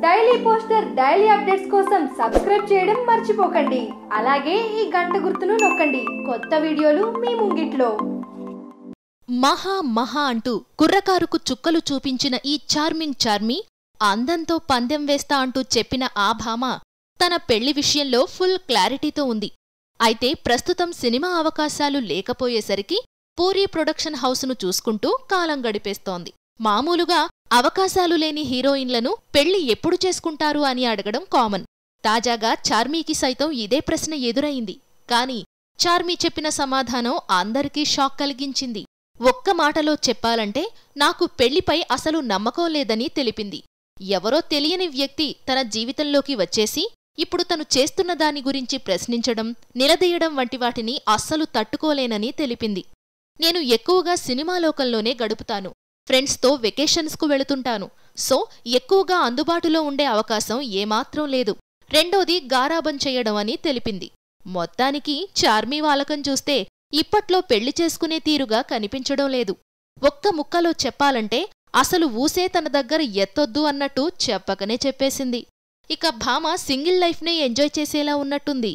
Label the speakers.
Speaker 1: Daily poster daily updates కోసం subscribe చేయడం మర్చిపోకండి. అలాగే ఈ గంట గుర్తును నొక్కండి. కొత్త వీడియోలు మీ ముంగిట్లో.
Speaker 2: మహా అంటూ కుర్రకారుకు చుక్కలు చూపించిన ఈ చార్మీ అందంతో పందెం వేస్తా అంటూ చెప్పిన ఆ భామ తన పెళ్లి విషయంలో ఫుల్ క్లారిటీతో ఉంది. అయితే ప్రస్తుతం సినిమా అవకాశాలు లేకపోయేసరికి పూరీ ప్రొడక్షన్ హౌసును చూసుకుంటూ కాలం గడిపేస్తోంది. మామూలుగా అవకాశాలు లేని హీరోయిన్లను పెళ్లి ఎప్పుడు చేసుకుంటారు అని అడగడం కామన్. తాజాగా చార్మీకి సైతం ఇదే ప్రశ్న ఎదురయింది. కాని చార్మీ చెప్పిన సమాధానం అందరికీ షాక్ కలిగించింది. ఒక్క మాటలో చెప్పాలంటే నాకు పెళ్లిపై అసలు నమ్మకం లేదని తెలిపింది. ఎవరో తెలియని వ్యక్తి తన జీవితంలోకి వచ్చేసి ఇప్పుడు తను చేస్తున్న దాని గురించి ప్రశ్నించడం, నిలదీయడం వంటి వాటిని అస్సలు తట్టుకోలేనని తెలిపింది. నేను ఎక్కువగా సినిమా లోకంలోనే గడుపుతాను. ఫ్రెండ్స్తో వెకేషన్స్కు వెళుతుంటాను. సో ఎక్కువగా అందుబాటులో ఉండే అవకాశం ఏమాత్రం లేదు. రెండోది గారాబం చెయ్యడం అని తెలిపింది. మొత్తానికి చార్మీ వాలకం చూస్తే ఇప్పట్లో పెళ్లి చేసుకునే తీరుగా కనిపించడం లేదు. ఒక్క ముక్కలో చెప్పాలంటే అసలు ఊసే తన దగ్గర ఎత్తొద్దు అన్నట్టు చెప్పకనే చెప్పేసింది. ఇక భామ సింగిల్ లైఫ్నే ఎంజాయ్ చేసేలా ఉన్నట్టుంది.